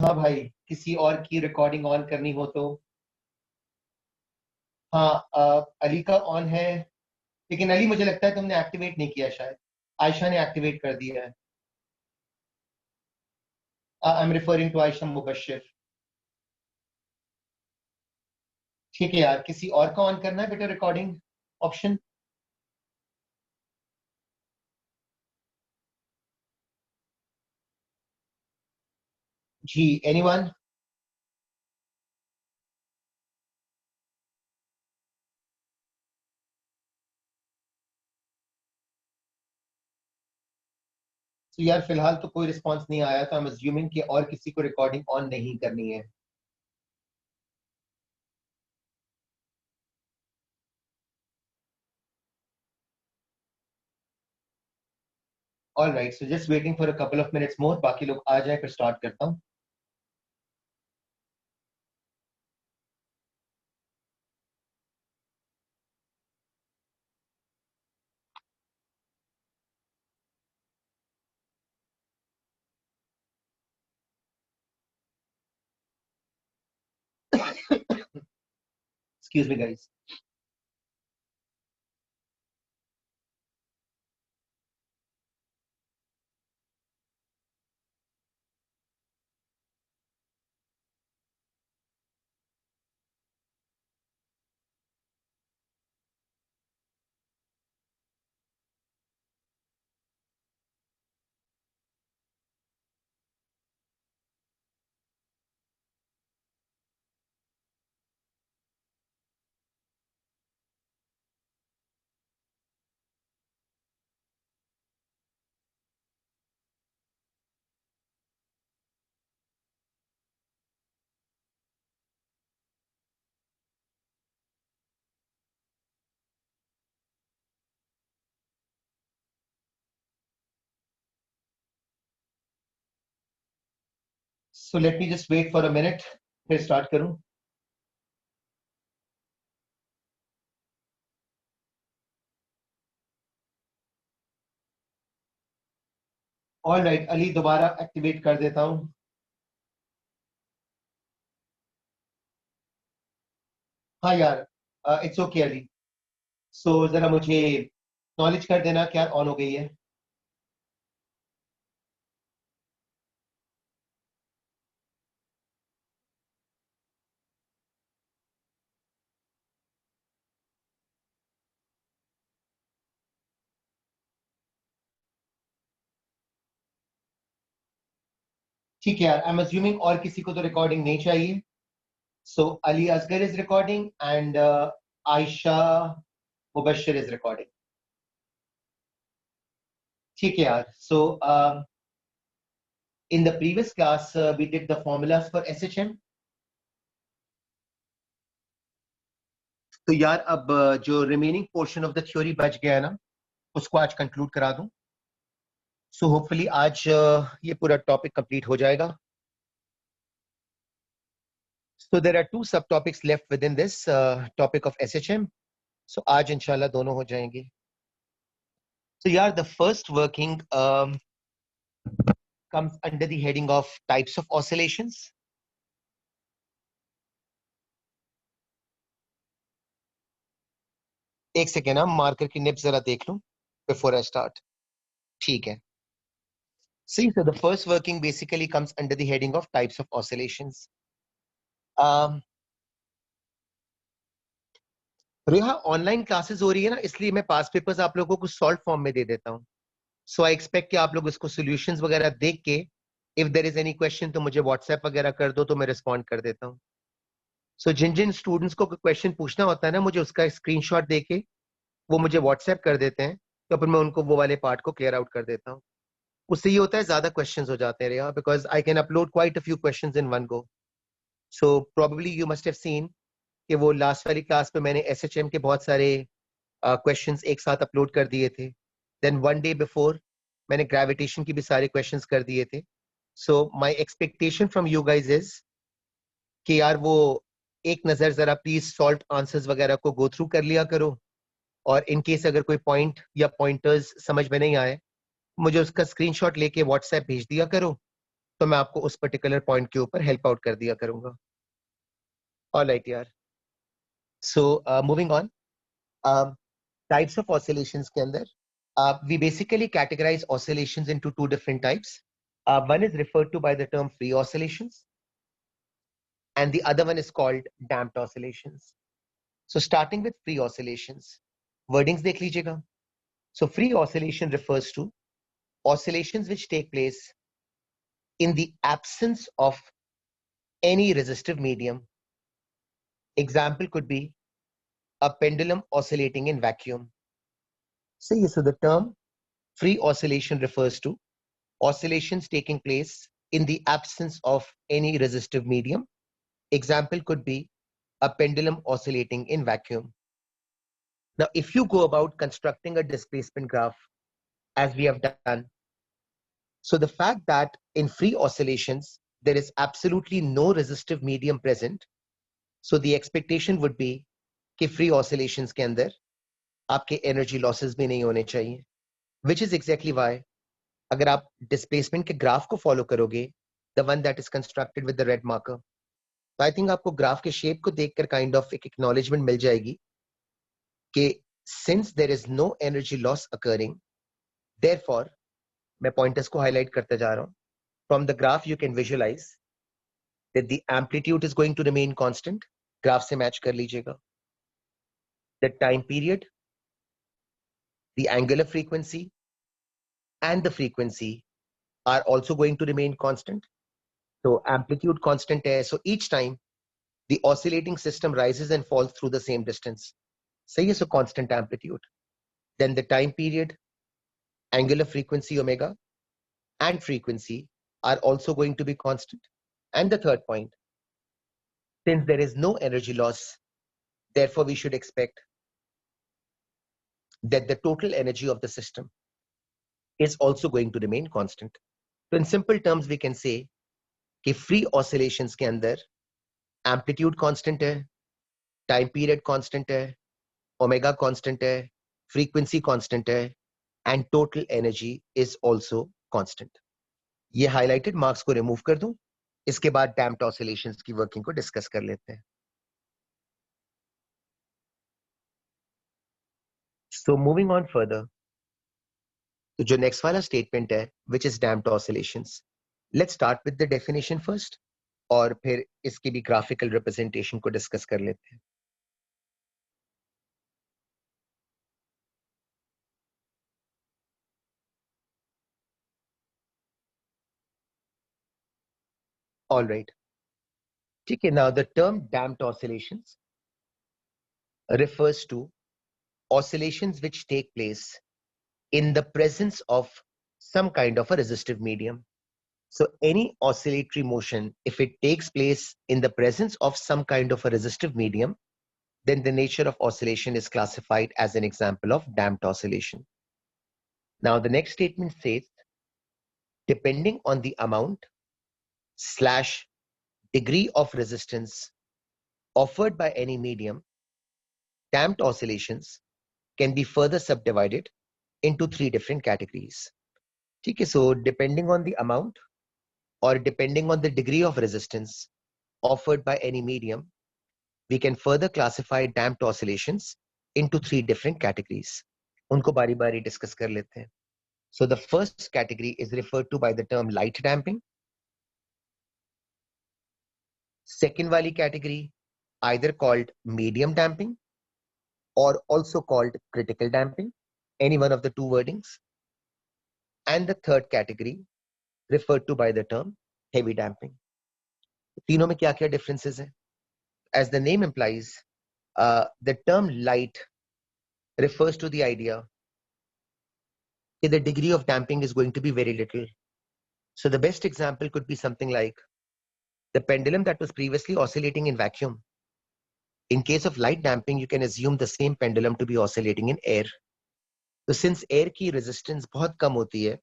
हाँ भाई, किसी और की रिकॉर्डिंग ऑन करनी हो तो। हाँ, अली का ऑन है। लेकिन अली, मुझे लगता है तुमने एक्टिवेट नहीं किया शायद। आयशा ने एक्टिवेट कर दिया है। I am referring to Ayesha Mubashir. ठीक है यार, किसी और का ऑन करना है बेटा रिकॉर्डिंग ऑप्शन। जी, एनीवन? तो यार फिलहाल तो कोई रिस्पांस नहीं आया, तो आई एम अज्यूमिंग कि और किसी को रिकॉर्डिंग ऑन नहीं करनी है। All right, so just waiting for a couple of minutes more, बाकी लोग आ जाए फिर स्टार्ट करता हूँ। Excuse me guys. So let me just wait for a minute, फिर स्टार्ट करूं। ऑल राइट अली, दोबारा एक्टिवेट कर देता हूं। हाँ यार, इट्स ओके अली। सो जरा मुझे नॉलेज कर देना क्या ऑन हो गई है। ठीक है यार, आई एम अज्यूमिंग और किसी को तो रिकॉर्डिंग नहीं चाहिए। So Ali Asgar is recording and Ayesha Mubashir is recording. ठीक है यार। So in the previous class we did the formulas for SHM. तो यार अब जो remaining portion of the theory बच गया है ना, उसको आज कंक्लूड करा दूं। सो होपफुली आज ये पूरा टॉपिक कंप्लीट हो जाएगा। So there are two subtopics left within this topic of SHM. So आज इंशाल्लाह दोनों हो जाएंगे. So यार, the first working comes under the heading of types of oscillations. एक सेकेंड, हम मार्कर की निब जरा देख लूं before I start. ठीक है. See, so the first working basically comes under the heading of types of oscillations. Um, Reha online classes हो रही है ना, इसलिए मैं पास पेपर्स आप लोगों को सॉल्व फॉर्म में दे देता हूँ. सो आई एक्सपेक्ट कि आप लोग इसको सॉल्यूशंस वगैरह देख के if there is any question तो मुझे व्हाट्सएप वगैरह कर दो, तो मैं रिस्पॉन्ड कर देता हूँ. सो जिन जिन स्टूडेंट्स को क्वेश्चन पूछना होता है ना, मुझे उसका स्क्रीनशॉट देके वो मुझे व्हाट्सएप कर देते हैं, तो फिर मैं उनको वो वाले पार्ट को क्लियर आउट कर देता हूँ. उससे ये होता है ज्यादा क्वेश्चंस हो जाते हैं यार, because I can upload quite a few questions in one go. So probably you must have seen कि वो लास्ट वाली क्लास पे मैंने एसएचएम के बहुत सारे क्वेश्चंस एक साथ अपलोड कर दिए थे. देन वन डे बिफोर मैंने ग्रेविटेशन की भी सारे क्वेश्चंस कर दिए थे. So my expectation from you guys is कि यार वो एक नजर जरा प्लीज सॉल्व आंसर्स वगैरह को गो थ्रू कर लिया करो, और इन केस अगर कोई पॉइंट या पॉइंटर्स समझ में नहीं आए, मुझे उसका स्क्रीनशॉट लेके व्हाट्सएप भेज दिया करो. तो मैं आपको उस पर्टिकुलर पॉइंट के ऊपर हेल्प आउट कर दिया करूंगा. ऑलराइट यार. So moving on. Types of oscillations के अंदर we basically categorize oscillations into two different types. One is referred to by the term free oscillations, and the other one is called damped oscillations. So starting with free oscillations, wordings देख लीजिएगा. So free oscillation refers to oscillations which take place in the absence of any resistive medium. Example could be a pendulum oscillating in vacuum. So the term free oscillation refers to oscillations taking place in the absence of any resistive medium. Example could be a pendulum oscillating in vacuum. Now, if you go about constructing a displacement graph, as we have done, so the fact that in free oscillations, there is absolutely no resistive medium present, so the expectation would be कि free oscillations के अंदर आपके energy losses भी नहीं होने चाहिए, which is exactly why अगर आप displacement के graph को follow करोगे, the one that is constructed with the red marker, तो I think आपको graph के shape को देखकर kind of एक acknowledgement मिल जाएगी कि since there is no energy loss occurring, therefore मैं pointers को highlight करते जा रहा हूँ. From the graph you can visualize that the amplitude is going to remain constant. Graph से match कर लीजिएगा. The time period, the angular frequency, and the frequency are also going to remain constant. So amplitude constant hai, so each time the oscillating system rises and falls through the same distance. Sahi hai, so constant amplitude. Then the time period, angular frequency omega, and frequency are also going to be constant. And the third point, since there is no energy loss, therefore we should expect that the total energy of the system is also going to remain constant. So in simple terms, we can say कि free oscillations के अंदर amplitude constant है, time period constant है, omega constant है, frequency constant है, and total energy is also constant. ये highlighted marks को remove कर दूं, इसके बाद damped oscillations की working को discuss कर लेते हैं. So moving on further, तो जो next वाला statement है, which is damped oscillations. Let's start with the definition first, और फिर इसकी भी graphical representation को discuss कर लेते हैं. All right. Okay, now the term damped oscillations refers to oscillations which take place in the presence of some kind of a resistive medium. So any oscillatory motion, if it takes place in the presence of some kind of a resistive medium, then the nature of oscillation is classified as an example of damped oscillation. Now the next statement says, depending on the amount / degree of resistance offered by any medium, damped oscillations can be further subdivided into three different categories. Okay, so depending on the amount or depending on the degree of resistance offered by any medium, we can further classify damped oscillations into three different categories. उनको बारी बारी discuss कर लेते हैं. So the first category is referred to by the term light damping. Second wali category, either called medium damping or also called critical damping, any one of the two wordings. And the third category, referred to by the term heavy damping. तीनों में क्या क्या differences हैं? As the name implies, the term light refers to the idea that the degree of damping is going to be very little. So the best example could be something like the pendulum that was previously oscillating in vacuum. In case of light damping, you can assume the same pendulum to be oscillating in air. So since air की resistance बहुत कम होती है,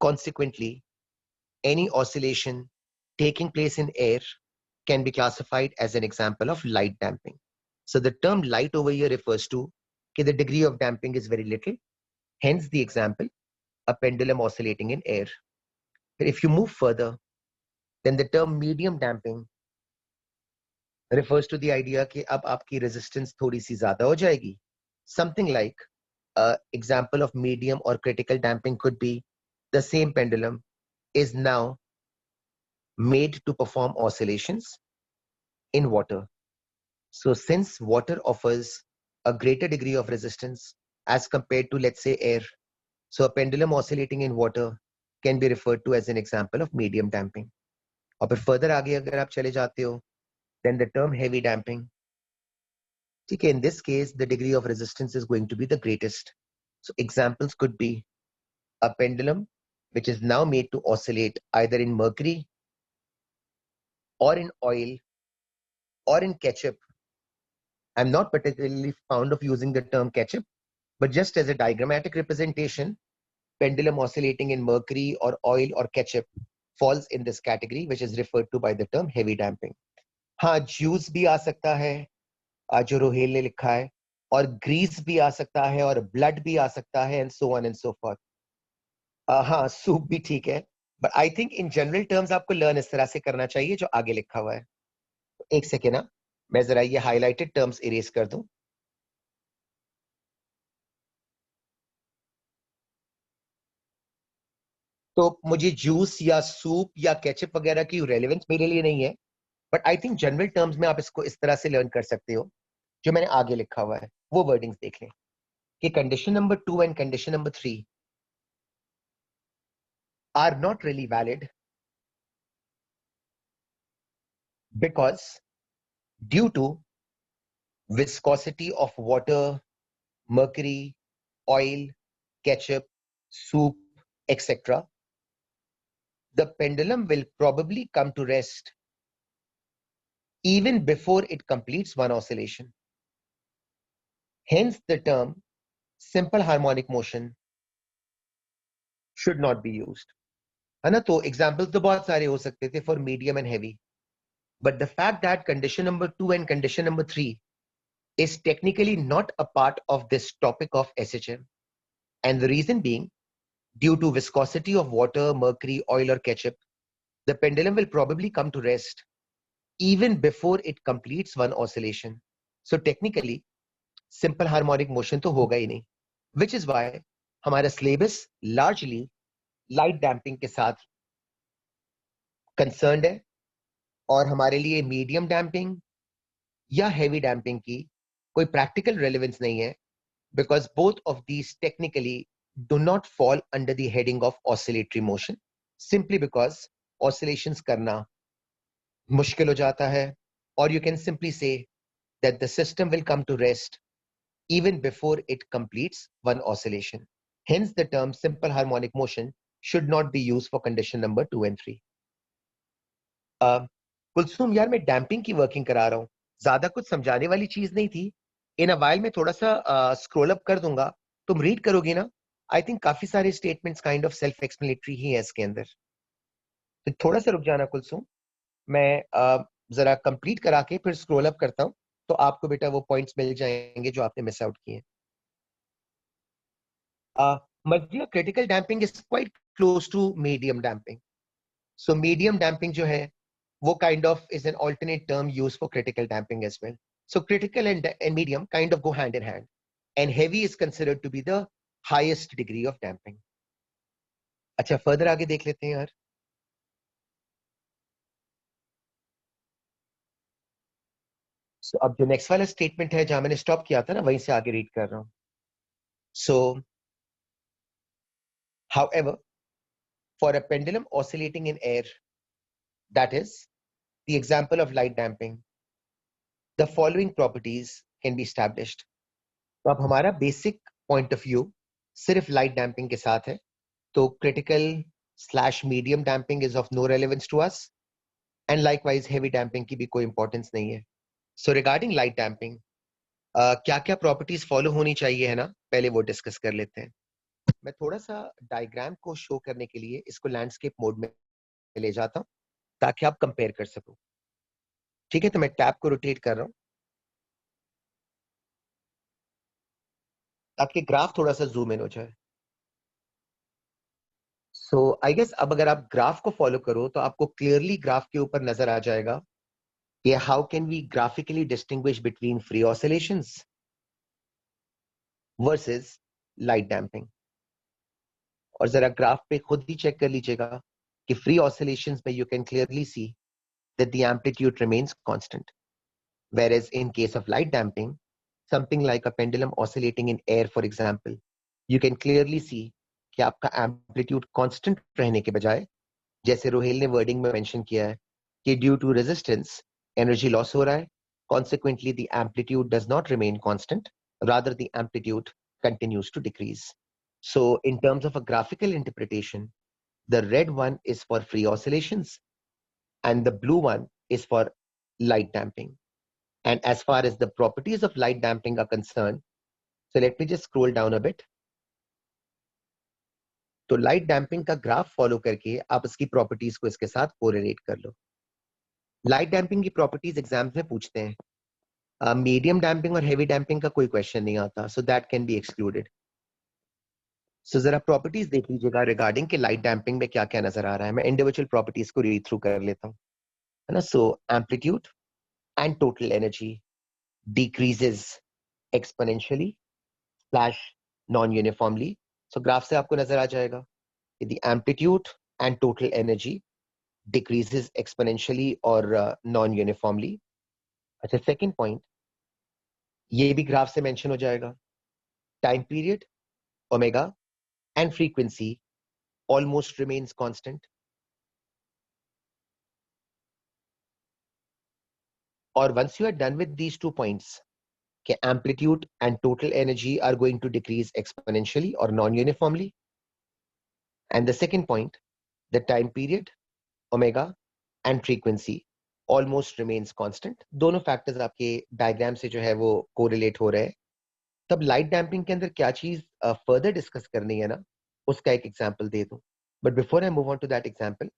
consequently, any oscillation taking place in air can be classified as an example of light damping. So the term light over here refers to that the degree of damping is very little. Hence the example, a pendulum oscillating in air. If you move further, then the term medium damping refers to the idea कि अब आपकी resistance थोड़ी सी ज्यादा हो जाएगी. Something like example of medium or critical damping could be the same pendulum is now made to perform oscillations in water. So since water offers a greater degree of resistance as compared to, let's say, air, so a pendulum oscillating in water can be referred to as an example of medium damping. और फिर further आगे अगर आप चले जाते हो, then the term heavy damping. ठीक है, in this case, the degree of resistance is going to be the greatest. So examples could be a pendulum which is now made to oscillate either in mercury or in oil or in ketchup. I'm not particularly fond of using the term ketchup, but just as a diagrammatic representation, pendulum oscillating in mercury or oil or ketchup falls in this category, which is referred to by the term heavy damping. हाँ, juice भी आ सकता है, जो रोहेल ने लिखा है, और grease भी आ सकता है, और blood भी आ सकता है, and so on and so forth. हाँ, soup भी ठीक है, but I think in general terms आपको learn इस तरह से करना चाहिए जो आगे लिखा हुआ है. एक सेकेंड ना, मैं जरा ये highlighted terms erase कर दूं. तो मुझे जूस या सूप या केचप वगैरह की रेलेवेंस मेरे लिए नहीं है, but I think general terms में आप इसको इस तरह से लर्न कर सकते हो जो मैंने आगे लिखा हुआ है, वो वर्डिंग्स देख लें कि condition number 2 and condition number 3 are not really valid because due to viscosity of water, mercury, oil, ketchup, soup, etc., the pendulum will probably come to rest even before it completes one oscillation. Hence, the term simple harmonic motion should not be used. है ना? तो examples तो बहुत सारे हो सकते थे for medium and heavy, but the fact that condition number 2 and condition number 3 is technically not a part of this topic of SHM, and the reason being, due to viscosity of water, mercury, oil or ketchup, the pendulum will probably come to rest even before it completes one oscillation. So technically simple harmonic motion तो होगा ही नहीं, which is why हमारा syllabus largely light damping के साथ concerned है, और हमारे लिए मीडियम डैम्पिंग या हेवी डैम्पिंग की कोई प्रैक्टिकल रेलेवेंस नहीं है, because both of these technically do not fall under the heading of oscillatory motion, simply because oscillations करना मुश्किल हो जाता है, और you can simply say that the system will come to rest even before it completes one oscillation. Hence, the term simple harmonic motion should not be used for condition number 2 and 3. Kulsum यार, मैं damping की working करा रहा हूँ, ज्यादा कुछ समझाने वाली चीज नहीं थी. इन अ वाइल मैं थोड़ा सा स्क्रॉल अप कर दूंगा, तुम रीड करोगी ना? आई थिंक काफी सारे statements kind of self explanatory ही है इसके अंदर. तो थोड़ा सा रुक जाना कुलसुम, मैं जरा कंप्लीट करा के फिर स्क्रॉल अप करता हूँ, तो आपको बेटा वो पॉइंट्स मिल जाएंगे जो आपने मिस आउट किए. Multiple critical damping is quite close to medium damping. So medium damping जो है वो kind of is an alternate term used for critical damping as well. So critical and medium kind of go hand in hand, and heavy is considered to be the highest degree of damping. अच्छा, further आगे देख लेते हैं यार. So अब जो next वाला statement है जहां मैंने stop किया था ना, वहीं से आगे read कर रहा हूँ. So however, for a pendulum oscillating in air, that is the example of light damping, the following properties can be established. तो अब हमारा बेसिक पॉइंट ऑफ व्यू सिर्फ लाइट डैम्पिंग के साथ है, तो critical slash medium damping is of no relevance to us, and likewise heavy damping की भी कोई इंपॉर्टेंस नहीं है. सो रिगार्डिंग लाइट डैम्पिंग, क्या क्या प्रॉपर्टीज फॉलो होनी चाहिए है ना, पहले वो डिस्कस कर लेते हैं. मैं थोड़ा सा डायग्राम को शो करने के लिए इसको लैंडस्केप मोड में ले जाता हूँ ताकि आप कंपेयर कर सको. ठीक है, तो मैं टैब को रोटेट कर रहा हूँ ताकि ग्राफ थोड़ा सा जूम इन हो जाए. सो आई गेस अब अगर आप ग्राफ को फॉलो करो तो आपको क्लियरली ग्राफ के ऊपर नजर आ जाएगा कि how can we graphically distinguish between free oscillations versus light damping. और जरा ग्राफ पे खुद ही चेक कर लीजिएगा कि फ्री ऑसिलेशंस में you can clearly see that the amplitude remains constant, whereas in case of light damping, something like a pendulum oscillating in air for example, you can clearly see कि आपका amplitude constant रहने के बजाय, जैसे रोहेल ने wording में mention किया है कि due to resistance energy loss हो रहा है, consequently the amplitude does not remain constant, rather the amplitude continues to decrease. So in terms of a graphical interpretation, the red one is for free oscillations and the blue one is for light damping. And as far as the properties of light damping are concerned, so let me just scroll down a bit. तो light damping का graph follow करके आप इसकी properties को इसके साथ correlate कर लो। लाइट डैम्पिंग की प्रॉपर्टीज एग्जाम्स में पूछते हैं, मीडियम डैम्पिंग और हेवी डैम्पिंग का कोई क्वेश्चन नहीं आता, so that can be excluded. सो जरा प्रॉपर्टीज देख लीजिएगा रिगार्डिंग कि लाइट डैम्पिंग में क्या क्या नजर आ रहा है। मैं इंडिविजुअल प्रॉपर्टीज को रीड थ्रू कर लेता हूँ, है ना। So amplitude and total energy decreases exponentially slash non-uniformly. So graph से आपको नजर आ जाएगा कि the amplitude and total energy decreases exponentially or non-uniformly. अच्छा, second point ये भी ग्राफ से मेंशन हो जाएगा, time period omega and frequency almost remains constant. Or once you are done with these 2 points, कि amplitude and total energy are going to decrease exponentially or non-uniformly. And the second point, the time period omega and frequency almost remains constant. दोनों factors आपके diagram से जो है वो correlate हो रहे हैं। तब लाइट डैम्पिंग के अंदर क्या चीज फर्दर डिस्कस करनी है ना, उसका एक एग्जांपल दे दूं। But before I move on to that example,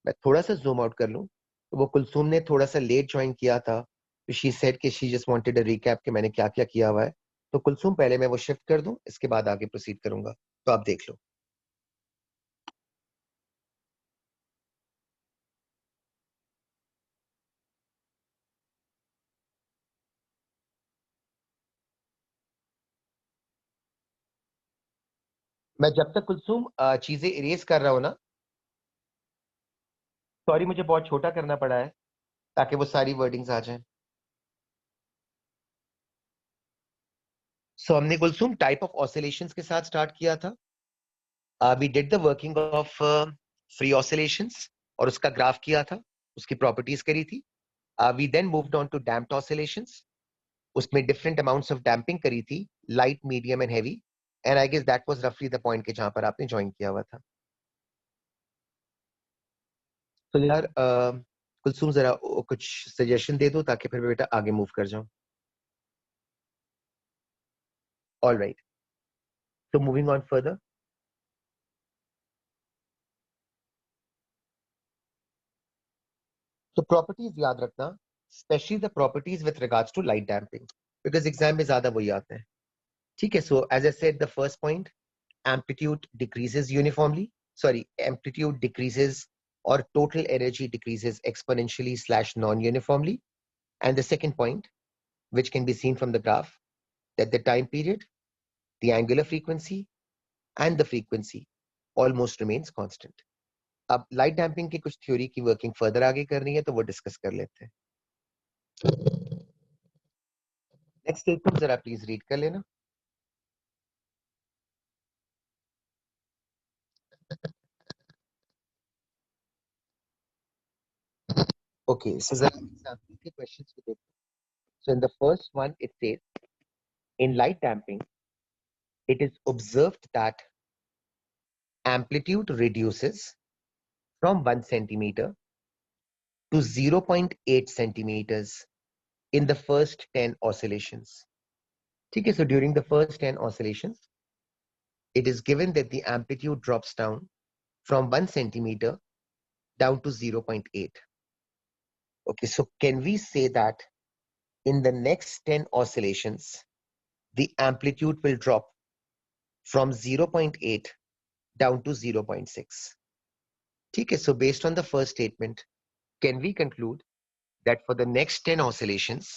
मैं थोड़ा सा जूम आउट कर लूं। तो वो कुलसूम ने थोड़ा सा लेट ज्वाइन किया था, तो शी सेड कि she just wanted a recap कि मैंने क्या क्या किया हुआ है। तो कुलसूम पहले मैं वो शिफ्ट कर दूं, इसके बाद आगे प्रोसीड करूंगा, तो आप देख लो। मैं जब तक कुलसूम चीजें इरेज कर रहा हूं ना, सॉरी मुझे बहुत छोटा करना पड़ा है ताकि वो सारी वर्डिंग्स आ जाएं। सो हमने कुलसूम टाइप ऑफ ऑसिलेशंस के साथ स्टार्ट किया था। We did the working of free oscillations और उसका ग्राफ किया था, उसकी प्रॉपर्टीज करी थी। We then moved on to damped oscillations, उसमें डिफरेंट अमाउंट्स ऑफ डैम्पिंग करी थी, light medium and heavy. And I guess that was रफली द पॉइंट के जहां पर आपने ज्वाइन किया हुआ था। तो यार कुलसूम जरा कुछ सजेशन दे दो ताकि फिर मैं बेटा आगे मूव कर जाऊं। All right, so moving on further, तो प्रॉपर्टीज याद रखना, specially the properties with regards to light damping, because exam में ज्यादा वही आते हैं। ठीक है, so as I said the first point, amplitude decreases uniformly, sorry, amplitude decreases or total energy decreases exponentially slash non-uniformly. And the second point, which can be seen from the graph, that the time period, the angular frequency and the frequency almost remains constant. अब light damping की कुछ theory की working further आगे करनी है तो वो discuss कर लेते हैं। नेक्स्ट स्टेटमेंट जरा प्लीज रीड कर लेना। ओके, सो जरा एग्जांपल के क्वेश्चंस को देखो। So in the first one it says, in light damping it is observed that amplitude reduces from 1 centimeter to 0.8 centimeters in the first 10 oscillations. ठीक है, so during the first 10 oscillations it is given that the amplitude drops down from 1 centimeter down to 0.8. Okay, so can we say that in the next 10 oscillations the amplitude will drop from 0.8 down to 0.6? ठीक है, so based on the first statement, can we conclude that for the next 10 oscillations,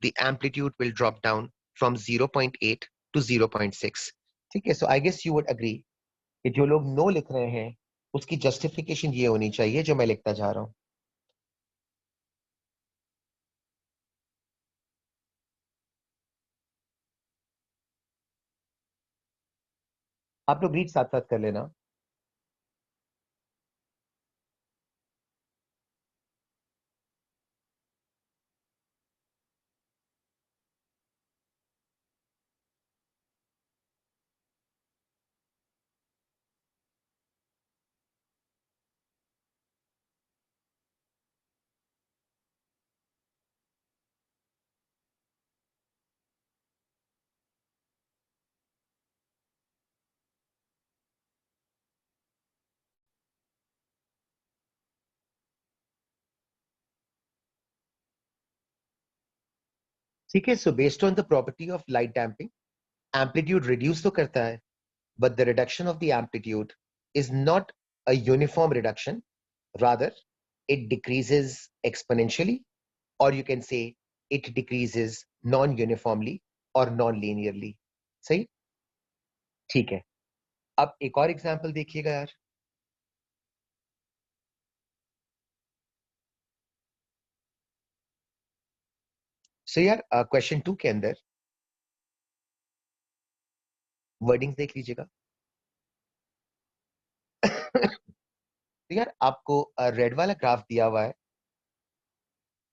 the amplitude will drop down from 0.8 to 0.6? ठीक है, so I guess you would agree कि जो लोग no लिख रहे हैं उसकी जस्टिफिकेशन ये होनी चाहिए जो मैं लिखता जा रहा हूं. आप लोग रीड साथ साथ कर लेना. ठीक है, so based on the property of light damping, amplitude reduce तो करता है, but the reduction of the amplitude is not a uniform reduction. Rather, it decreases exponentially, or you can say it decreases non-uniformly or non-linearly. सही? ठीक है. अब एक और example देखिएगा यार. So यार क्वेश्चन 2 के अंदर वर्डिंग्स देख लीजिएगा. तो यार आपको रेड वाला ग्राफ दिया हुआ है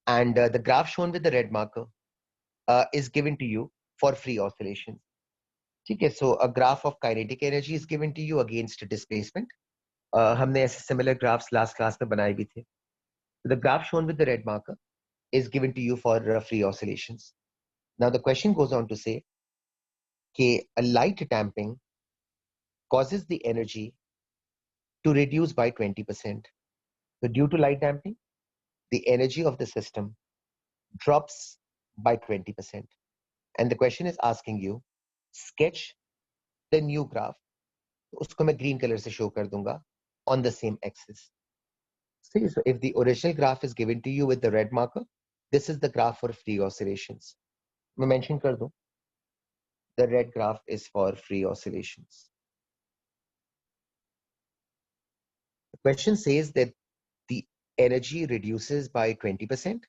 and the graph shown with the red marker is given to you for free oscillation. ठीक है, so a graph of kinetic energy is given to you against displacement. हमने ऐसे similar graphs last class में बनाए भी थे. The graph shown with the red marker is given to you for free oscillations. Now the question goes on to say that a light damping causes the energy to reduce by 20%. So due to light damping, the energy of the system drops by 20%. And the question is asking you, sketch the new graph. उसको मैं green color से show कर दूंगा on the same axis. See, so if the original graph is given to you with the red marker, this is the graph for free oscillations. मैं mention कर दूं, the red graph is for free oscillations. The question says that the energy reduces by 20%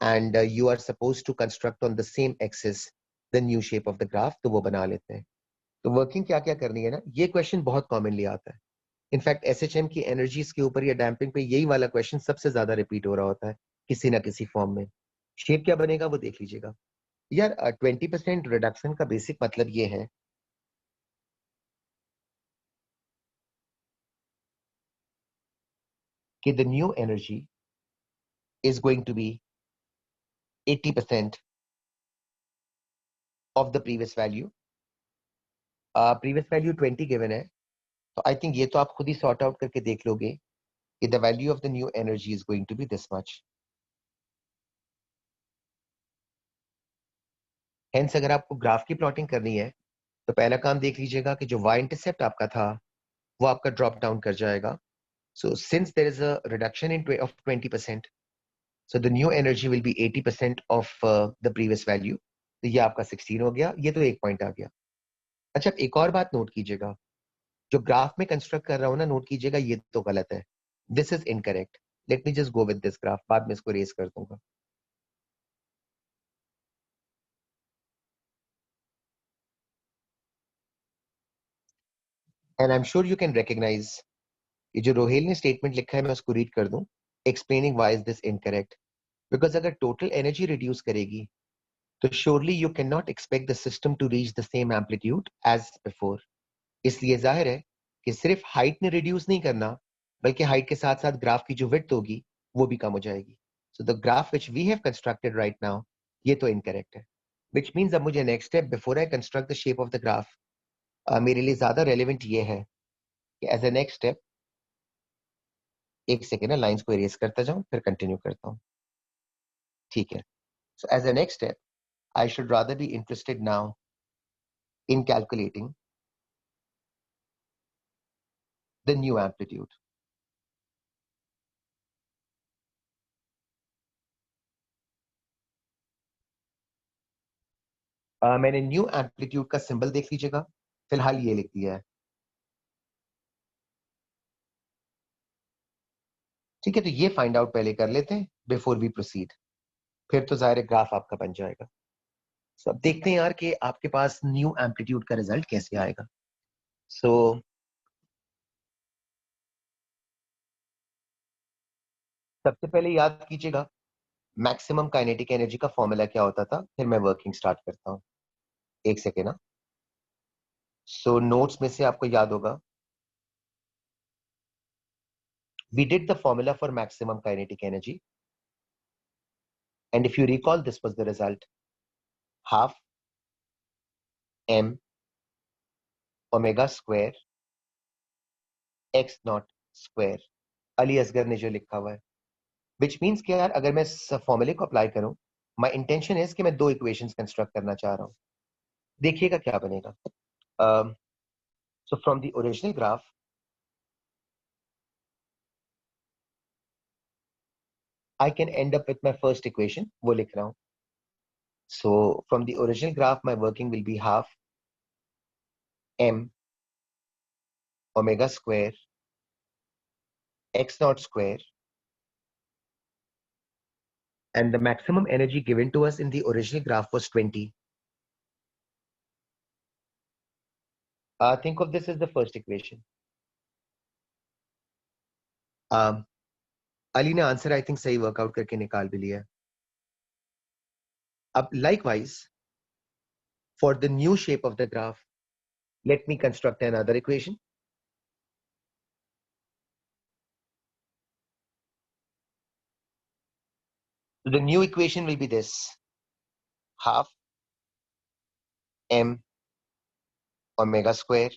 and you are supposed to construct on the same axis the new shape of the graph. तो वो बना लेते हैं. तो working क्या क्या करनी है ना, ये क्वेश्चन बहुत कॉमनली आता है. इनफैक्ट एसएचएम की एनर्जीज के ऊपर या डैम्पिंग पे यही वाला क्वेश्चन सबसे ज्यादा रिपीट हो रहा होता है किसी ना किसी फॉर्म में. शेप क्या बनेगा वो देख लीजिएगा. यार 20% रिडक्शन का बेसिक मतलब ये है कि the new energy is going to be 80% of the previous value. Previous value 20 given है, तो आई थिंक ये तो आप खुद ही सॉर्ट आउट करके देख लोगे कि the value of the new energy is going to be this much. Hence अगर आपको ग्राफ की प्लॉटिंग करनी है तो पहला काम देख लीजिएगा कि जो वाई इंटरसेप्ट आपका था वो आपका ड्रॉप डाउन कर जाएगा. So since there is a reduction in of 20%, so the new energy will be 80% of the previous value. तो ये आपका 16 हो गया, ये तो एक पॉइंट आ गया. अच्छा, एक और बात नोट कीजिएगा, जो ग्राफ में कंस्ट्रक्ट कर रहा हूं ना, नोट कीजिएगा ये तो गलत है. This is incorrect. Let me just go with this graph, बाद में इसको रेज कर दूंगा. And I am sure you can recognise ये जो रोहेल ने स्टेटमेंट लिखा है मैं उसको रीड कर दूं, explaining why is this incorrect. Because अगर टोटल एनर्जी रिड्यूस करेगी तो surely you cannot expect the system to reach the same amplitude as before. इसलिए जाहिर है कि सिर्फ हाइट ने रिड्यूस नहीं करना, बल्कि हाइट के साथ साथ ग्राफ की जो विड्थ होगी वो भी कम हो जाएगी. So the graph which we have constructed right now, ये तो इनकरेक्ट है. विच मीन्स अब मुझे next step before I construct the shape of the graph, मेरे लिए ज्यादा रेलिवेंट ये है कि एज ए नेक्स्ट स्टेप, एक सेकेंड लाइंस को इरेज करता जाऊं फिर कंटिन्यू करता हूं. ठीक है, so as a next step I should rather be interested now in calculating the new amplitude. मैंने न्यू एम्पलीट्यूड का सिंबल देख लीजिएगा, फिलहाल ये लिख दिया है। ठीक है, तो ये फाइंड आउट पहले कर लेते हैं बिफोर वी प्रोसीड, फिर तो जाहिर ग्राफ आपका बन जाएगा। सो अब देखते हैं यार कि आपके पास न्यू एम्पलीट्यूड का रिजल्ट कैसे आएगा। सो सबसे पहले याद कीजिएगा मैक्सिमम काइनेटिक एनर्जी का फॉर्मूला क्या होता था, फिर मैं वर्किंग स्टार्ट करता हूँ। एक सेकेंड ना। सो नोट्स में से आपको याद होगा, we did the formula for maximum kinetic energy, and if you recall, this was the result: half m omega square x naught square। Ali Asghar ने जो लिखा हुआ है, which means कि यार अगर मैं इस फॉर्मूले को अप्लाई करूं, my intention is कि मैं दो इक्वेशंस कंस्ट्रक्ट करना चाह रहा हूं। देखिएगा क्या बनेगा। So from the original graph, I can end up with my first equation, वो लिख रहा हूं। So from the original graph, my working will be half m omega square x naught square, and the maximum energy given to us in the original graph was 20. Think of this as the first equation. Ali ने answer I think सही workout करके निकाल भी लिया। अब likewise for the new shape of the graph, let me construct another equation. So the new equation will be this: half m omega square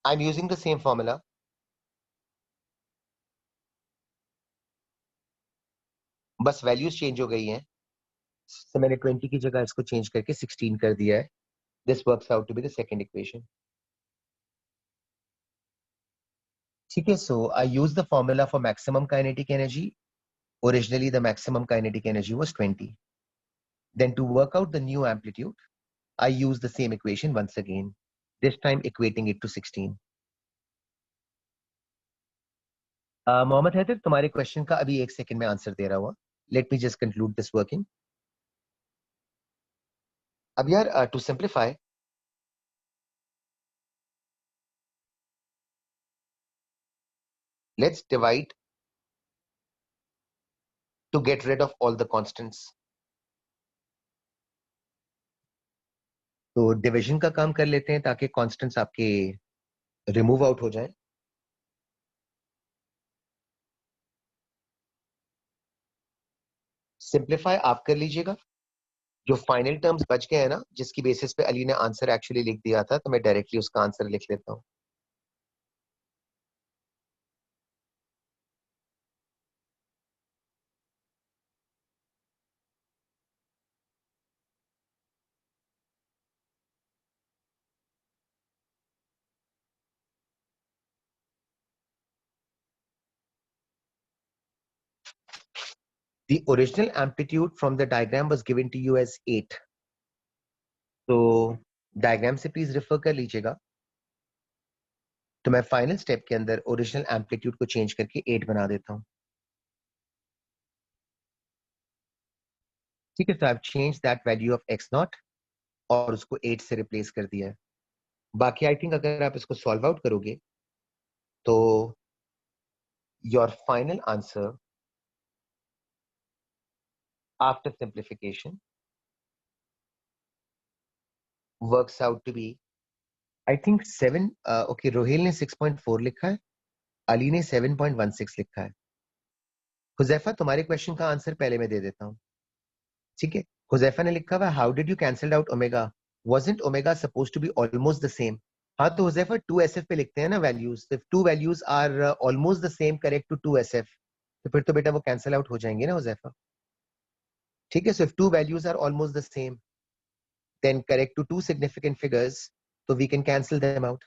I'm using the same formula, बस values change हो गई हैं। तो मैंने 20 की जगह इसको change करके 16 कर दिया है। This works out to be the second equation. ठीक है, so I use the formula for maximum kinetic energy. Originally the maximum kinetic energy was 20. Then to work out the new amplitude, I use the same equation once again, this time equating it to 16. Mohammad Haider, तुम्हारे question का अभी एक second में answer दे रहा हुआ। Let me just conclude this working. अब यार to simplify, let's divide to get rid of all the constants. तो डिवीजन का काम कर लेते हैं ताकि कांस्टेंट्स आपके रिमूव आउट हो जाए। सिंप्लीफाई आप कर लीजिएगा। जो फाइनल टर्म्स बच गए हैं ना, जिसकी बेसिस पे अली ने आंसर एक्चुअली लिख दिया था, तो मैं डायरेक्टली उसका आंसर लिख लेता हूँ। The original amplitude from the diagram was given to you as 8. तो डायग्राम से प्लीज रेफर कर लीजिएगा। तो मैं फाइनल स्टेप के अंदर ओरिजिनल एम्पलीट्यूड को चेंज करके 8 बना देता हूं। ठीक है, तो I have change that value of x not और उसको 8 से रिप्लेस कर दिया है। बाकी आई थिंक अगर आप इसको सॉल्व आउट करोगे तो your final answer after simplification works out to be I think 7। Okay, Rohil ने 6.4 लिखा है, अली ने 7.16 लिखा है। हुजैफा, तुम्हारे क्वेश्चन का आंसर पहले मैं दे देता हूँ। ठीक है, हुजैफा ने लिखा हुआ how did you cancel out omega, wasn't omega supposed to be almost the same. हाँ, तो हुजैफा 2SF पे लिखते हैं ना values, if two values are almost the same correct to 2SF, तो फिर तो बेटा वो कैंसल आउट हो जाएंगे ना हुजैफा। ठीक है, so if two values are almost the same then correct to two significant figures, तो we can cancel them out.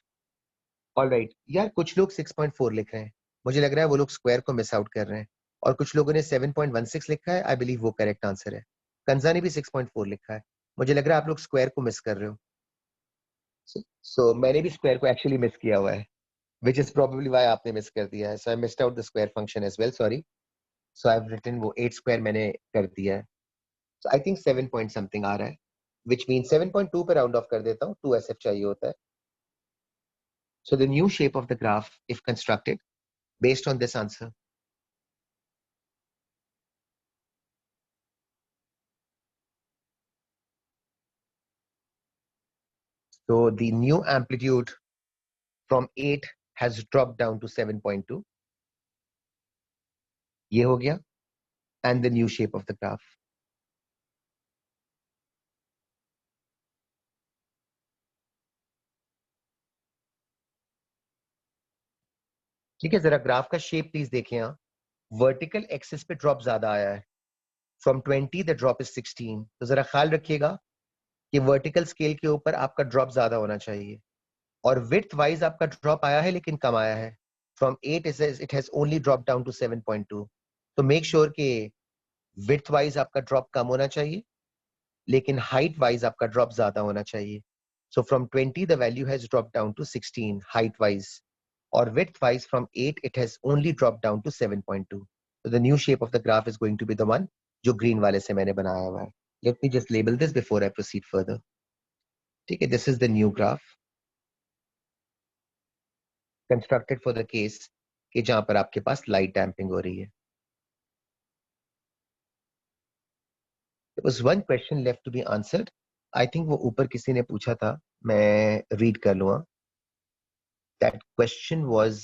Alright यार, कुछ लोग 6.4 लिख रहे हैं, मुझे लग रहा है वो लोग स्क्वायर को मिस आउट कर रहे हैं। और कुछ लोगों ने 7.16 लिखा है, आई बिलीव वो करेक्ट आंसर है। कंजा ने भी 6.4 लिखा है। मुझे लग रहा है आप लोग स्क्वायर को मिस कर रहे हो। सो मैंने भी स्क्वायर को एक्चुअली मिस किया हुआ है, which is probably why आपने मिस कर दिया है। So I missed out the square function as well, sorry. So I've written वो 8 square मैंने कर दिया है। So I think 7 point something आ रहा है, which means 7.2 पे round off कर देता हूँ, 2 SF चाहिए होता है। So the new shape of the graph, if constructed, based on this answer. So the new amplitude from 8 has dropped down to 7.2. ये हो गया, and the new shape of the graph. ठीक है, जरा ग्राफ का शेप प्लीज देखें यहाँ। Vertical axis पे ड्रॉप ज्यादा आया है, फ्रॉम 20 द ड्रॉप इज 16। तो जरा ख्याल रखिएगा कि वर्टिकल स्केल के ऊपर आपका ड्रॉप ज्यादा होना चाहिए, और विड्थ वाइज आपका ड्रॉप आया है लेकिन कम आया है। From 8 it has only drop down to 7.2। तो मेक श्योर कि विड्थ वाइज आपका ड्रॉप कम होना चाहिए, लेकिन हाइट वाइज आपका ड्रॉप ज्यादा होना चाहिए। So from 20 the value has drop down to 16 height wise, और width wise from 8 it has only dropped down to 7.2. So the new shape of the graph is going to be the one जो green वाले से मैंने बनाया हुआ है। Let me just label this before I proceed further. ठीक है, this is the new graph constructed for the case कि जहां पर आपके पास light damping हो रही है। There was one question left to be answered. I think वो ऊपर किसी ने पूछा था, मैं read कर लूँगा। That question was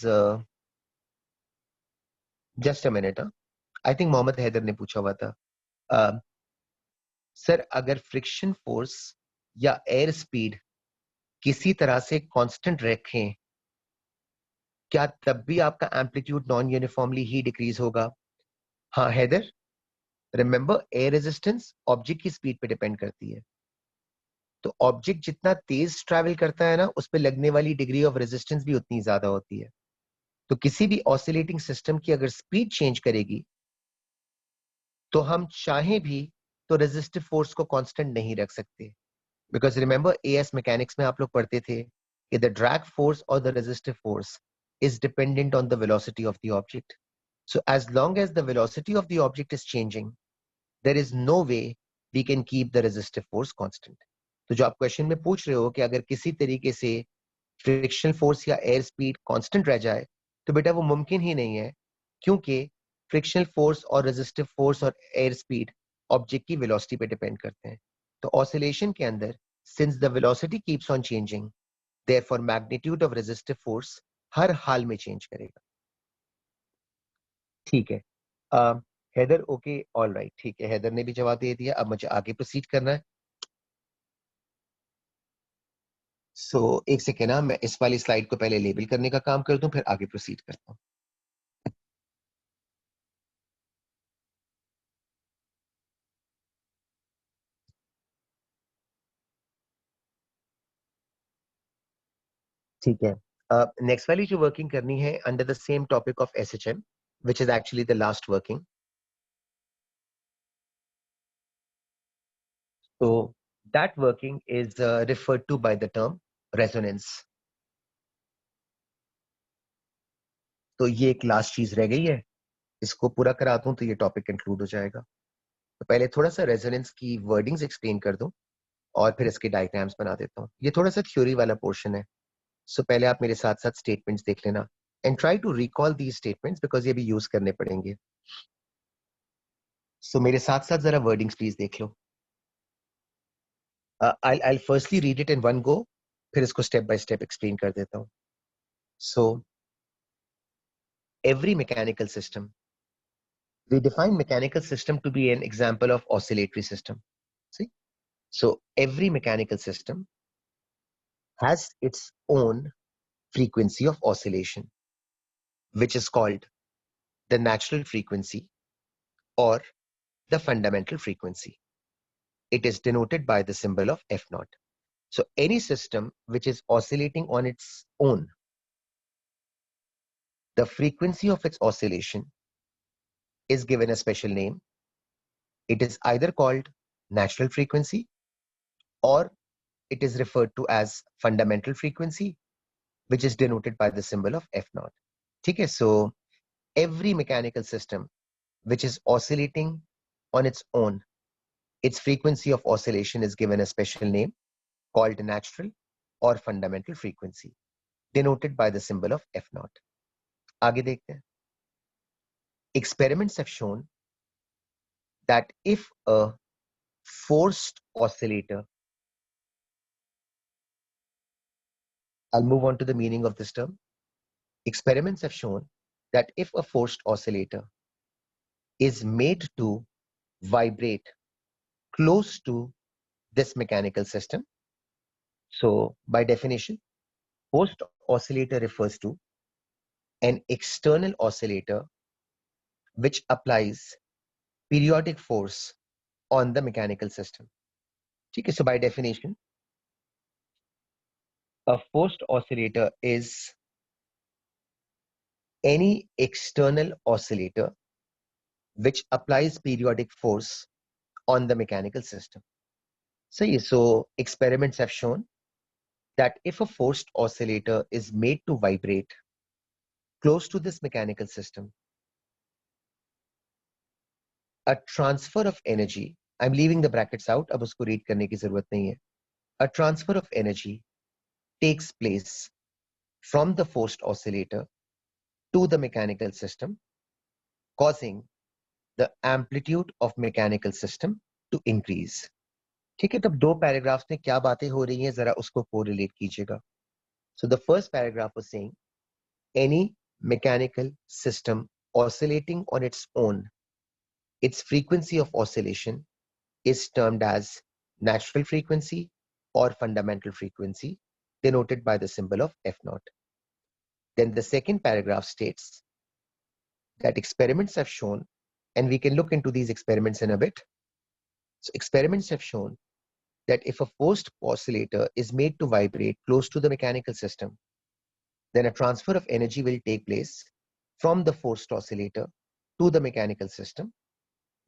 just a minute. I think Mohammad Haider ने पूछा हुआ था। सर अगर फ्रिक्शन फोर्स या एयर स्पीड किसी तरह से कांस्टेंट रखें, क्या तब भी आपका एम्पलीट्यूड नॉन यूनिफॉर्मली ही डिक्रीज होगा? हाँ Haider, remember air resistance object की स्पीड पे डिपेंड करती है। तो ऑब्जेक्ट जितना तेज ट्रैवल करता है ना, उस पे लगने वाली डिग्री ऑफ रेजिस्टेंस भी उतनी ज्यादा होती है। तो किसी भी ऑसिलेटिंग सिस्टम की अगर स्पीड चेंज करेगी, तो हम चाहें भी तो रेजिस्टिव फोर्स को कांस्टेंट नहीं रख सकते। Because remember AS mechanics में आप लोग पढ़ते थे कि the drag force or the resistive force is dependent on the velocity of the object. So as long as the velocity of the object is changing, there is no way we can keep the resistive force constant. तो जो आप question में पूछ रहे हो कि अगर किसी तरीके से फ्रिक्शनल फोर्स या एयर स्पीड कांस्टेंट रह जाए, तो बेटा वो मुमकिन ही नहीं है, क्योंकि फ्रिक्शनल फोर्स और रेजिस्टिव फोर्स और एयर स्पीड ऑब्जेक्ट की वेलोसिटी पे डिपेंड करते हैं। तो ऑसिलेशन के अंदर since the velocity keeps on changing, therefore magnitude of resistive force हर हाल में चेंज करेगा। ठीक है, हैदर ओके, ऑल राइट, ठीक है, हैदर ने भी जवाब दे दिया। अब मुझे आगे प्रोसीड करना है। सो एक सेकेंड ना, मैं इस वाली स्लाइड को पहले लेबल करने का काम कर दूं, फिर आगे प्रोसीड करता हूँ। ठीक है, नेक्स्ट वाली जो वर्किंग करनी है under the same topic of SHM, which is actually the last working. So that working is referred to by the term resonance. तो ये एक लास्ट चीज रह गई है, इसको पूरा करा दूं तो ये टॉपिक कंक्लूड हो जाएगा। तो पहले थोड़ा सा रेजोनेंस की वर्डिंग्स एक्सप्लेन कर दूं, और फिर इसके डायग्राम्स बना देता हूँ। ये थोड़ा सा थ्योरी वाला पोर्शन है, सो पहले आप मेरे साथ साथ स्टेटमेंट्स देख लेना and try to recall these statements because ये भी यूज करने पड़ेंगे। सो मेरे साथ साथ जरा वर्डिंग्स प्लीज देख लो। I firstly read it in one go, फिर इसको स्टेप बाय स्टेप एक्सप्लेन कर देता हूँ। सो every mechanical system, we define mechanical system to be an example of oscillatory system. See, so every mechanical system has its own frequency of oscillation, which is called the natural frequency or the fundamental frequency. It is denoted by the symbol of F naught. So any system which is oscillating on its own, the frequency of its oscillation is given a special name. It is either called natural frequency or it is referred to as fundamental frequency, which is denoted by the symbol of F naught. Okay, so every mechanical system which is oscillating on its own, its frequency of oscillation is given a special name called natural or fundamental frequency, denoted by the symbol of F naught. आगे देखते हैं. Experiments have shown that if a forced oscillator, I'll move on to the meaning of this term. Experiments have shown that if a forced oscillator is made to vibrate close to this mechanical system, so by definition, forced oscillator refers to an external oscillator which applies periodic force on the mechanical system. Okay, so by definition, a forced oscillator is any external oscillator which applies periodic force on the mechanical system. So experiments have shown that if a forced oscillator is made to vibrate close to this mechanical system, a transfer of energy, I'm leaving the brackets out, अब उसको read करने की जरूरत नहीं है. A transfer of energy takes place from the forced oscillator to the mechanical system, causing the amplitude of mechanical system to increase. ठीक है, तब दो पैराग्राफ्स में क्या बातें हो रही हैं जरा उसको कोरिलेट कीजिएगा. So the first paragraph was saying any mechanical system oscillating on its own, its frequency of oscillation is termed as natural frequency or fundamental frequency, denoted by the symbol of F naught. Then the second paragraph states that experiments have shown, and we can look into these experiments in a bit. So experiments have shown that if a forced oscillator is made to vibrate close to the mechanical system, then a transfer of energy will take place from the forced oscillator to the mechanical system,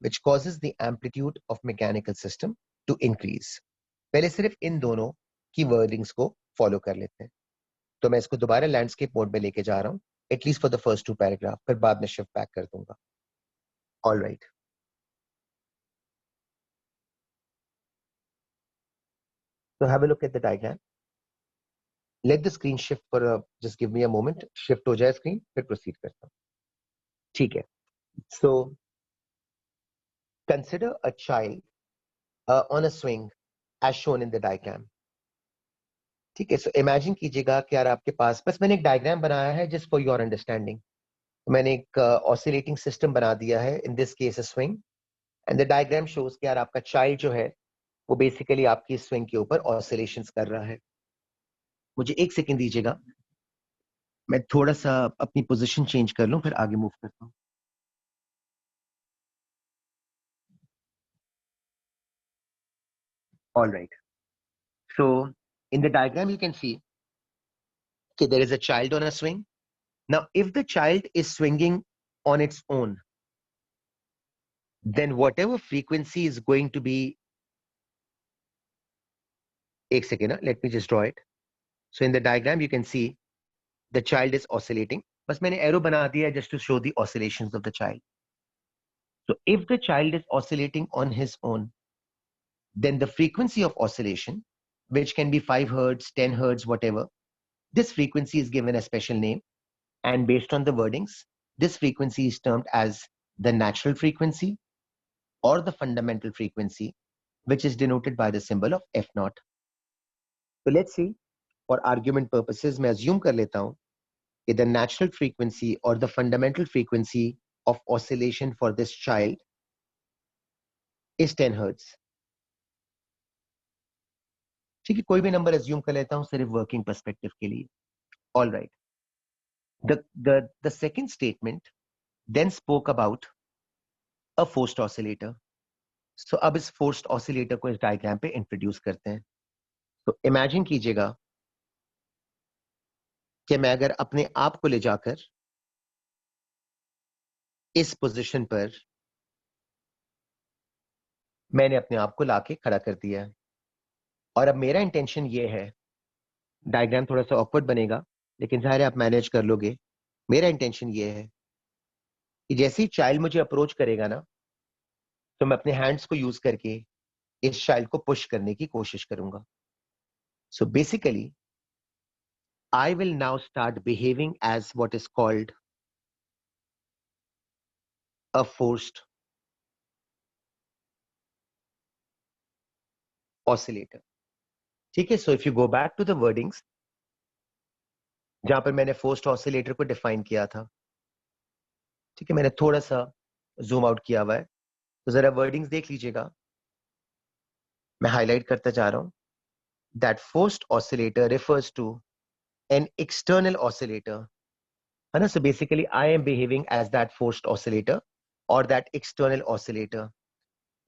which causes the amplitude of mechanical system to increase. पहले सिर्फ इन दोनों की wordings को follow कर लेते हैं. तो मैं इसको दोबारा लैंडस्केप मोड में लेके जा रहा हूं, at least for the first two paragraph, फिर बाद में शिफ्ट बैक कर दूंगा. All right. So have a look at the diagram. Let the screen shift for just give me a moment. Shift हो जाए screen, फिर proceed करता हूँ. ठीक है. So consider a child on a swing as shown in the diagram. ठीक है. So imagine कीजिएगा कि यार आपके पास, बस मैंने एक डायग्राम बनाया है just for your understanding. मैंने एक oscillating system बना दिया है, in this case a swing, and the diagram shows कि यार आपका child जो है वो basically आपकी swing के ऊपर oscillations कर रहा है. मुझे एक सेकंड दीजिएगा, मैं थोड़ा सा अपनी पोजीशन चेंज कर लूं, फिर आगे मूव करता हूं. All right. So in the diagram, you can see okay, there is a child on a swing. Now, if the child is swinging on its own, then whatever frequency is going to be, एक second, let me just draw it. So in the diagram, you can see the child is oscillating. बस मैंने arrow बना दिया है just to show the oscillations of the child. So if the child is oscillating on his own, then the frequency of oscillation, which can be 5 hertz, 10 hertz, whatever, this frequency is given a special name. And based on the wordings, this frequency is termed as the natural frequency or the fundamental frequency, which is denoted by the symbol of F naught. So let's see, for argument purposes, मैं assume कर लेता हूं कि the natural frequency or the fundamental frequency of oscillation for this child is 10 hertz. ठीक है, कोई भी number assume कर लेता हूं सिर्फ working perspective के लिए. All right. The second statement then spoke about a forced oscillator. So अब इस forced oscillator को इस diagram पे introduce करते हैं. तो imagine कीजिएगा कि मैं अगर अपने आप को ले जाकर इस पोजीशन पर मैंने अपने आप को लाके खड़ा कर दिया है। और अब मेरा इंटेंशन ये है, डायग्राम थोड़ा सा ऑकवर्ड बनेगा लेकिन जाहिर है आप मैनेज कर लोगे। मेरा इंटेंशन ये है कि जैसे ही चाइल्ड मुझे अप्रोच करेगा ना, तो मैं अपने हैंड्स को यूज करके इस चाइल्ड को पुश करने की कोशिश करूंगा। So basically I will now start behaving as what is called a forced oscillator. ठीक है, so if you go back to the wordings, जहां पर मैंने फोर्स्ड ऑसिलेटर को डिफाइन किया था, ठीक है, मैंने थोड़ा सा जूम आउट किया हुआ है, तो जरा वर्डिंग्स देख लीजिएगा। मैं हाईलाइट करता जा रहा हूं। That forced oscillator refers to an external oscillator, है ना। So basically I am behaving as that forced oscillator और that external oscillator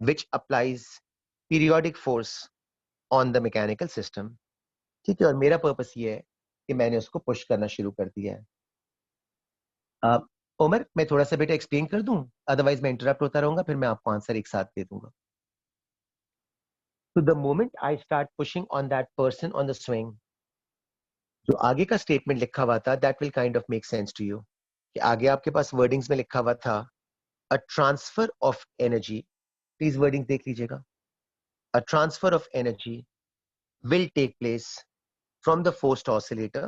which applies periodic force on the mechanical system। ठीक है, और मेरा पर्पस ये है कि मैंने उसको पुश करना शुरू कर दिया है। उमर, मैं थोड़ा सा बेटा एक्सप्लेन कर दूं, अदरवाइज मैं इंटरप्ट होता रहूंगा, फिर मैं आपको आंसर एक साथ दे दूंगा। तो the moment I start pushing on that person on the swing, जो आगे का स्टेटमेंट लिखा हुआ था, that will kind of make sense to you. कि आगे आपके पास वर्डिंग्स में लिखा हुआ था a transfer of energy, please wording देख लीजिएगा। A transfer of energy will take place from the forced oscillator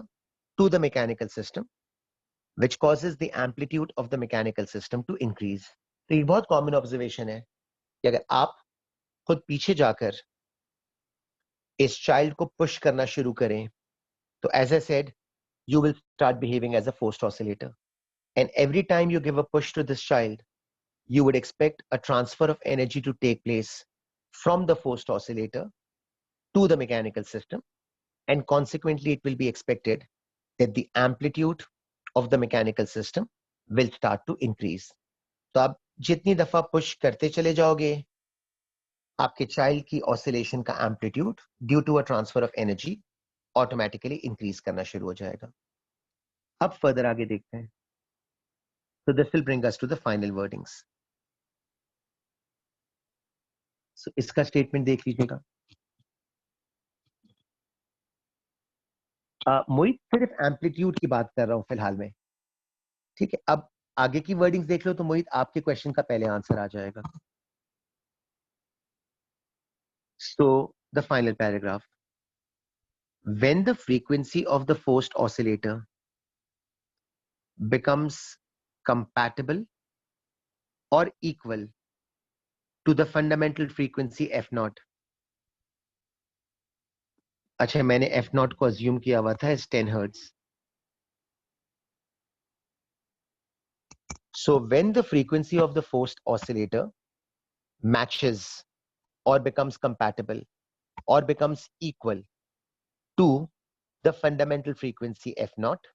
to the mechanical system, which causes the amplitude of the mechanical system to increase। तो ये बहुत common observation है कि अगर आप खुद पीछे जाकर इस चाइल्ड को पुश करना शुरू करें, तो as I said, you will start behaving as a forced oscillator, and every time you give a push to this child, you would expect a transfer of energy to take place from the forced oscillator to the mechanical system, and consequently it will be expected that the amplitude of the mechanical system will start to increase। तो आप जितनी दफा push करते चले जाओगे, आपके child की oscillation का amplitude due to a transfer of energy automatically increase करना शुरू हो जाएगा। अब फर्दर आगे देखते हैं। तो this will bring us to the final wordings. So इसका स्टेटमेंट देख लीजिएगा। मोहित सिर्फ एम्पलीट्यूड की बात कर रहा हूं फिलहाल में, ठीक है। अब आगे की वर्डिंग्स देख लो तो मोहित आपके क्वेश्चन का पहले आंसर आ जाएगा। So the final paragraph, when the frequency of the forced oscillator becomes compatible or equal to the fundamental frequency f naught। अच्छा, मैंने f naught को assume किया हुआ था as 10 hertz। So when the frequency of the forced oscillator matches or becomes compatible or becomes equal to the fundamental frequency f naught,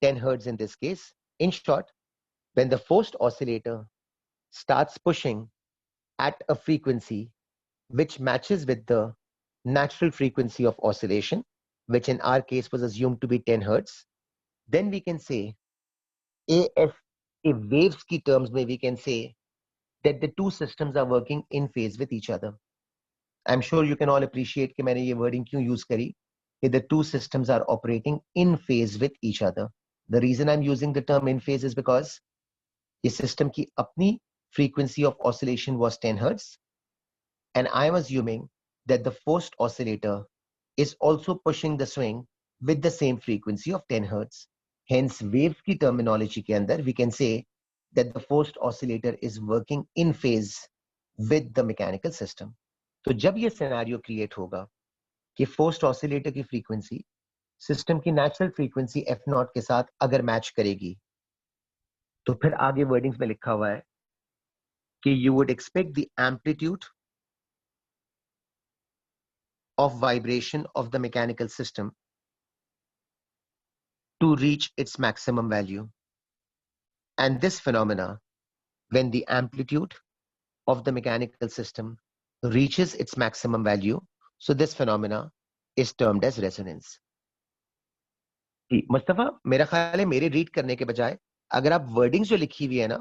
10 hertz in this case, in short, when the forced oscillator starts pushing at a frequency which matches with the natural frequency of oscillation, which in our case was assumed to be 10 hertz, then we can say AF, if waves key terms mein we can say that the two systems are working in phase with each other। I'm sure you can all appreciate कि मैंने ये wording क्यों use करी, कि the two systems are operating in phase with each other। The reason I'm using the term in phase is because ये system की अपनी frequency of oscillation was 10 hertz, and I am assuming that the forced oscillator is also pushing the swing with the same frequency of 10 hertz। Hence, waves की terminology के अंदर we can say that the forced oscillator is working in phase with the mechanical system। तो जब ये scenario create होगा कि forced oscillator की frequency system की natural frequency f naught के साथ अगर match करेगी, तो फिर आगे wordings में लिखा हुआ है कि you would expect the amplitude of vibration of the mechanical system to reach its maximum value, and this phenomena, when the amplitude of the mechanical system reaches its maximum value, so this phenomena is termed as resonance। Mustafa, मेरा ख्याल है मेरे read करने के बजाय अगर आप wordings जो लिखी हुई है ना,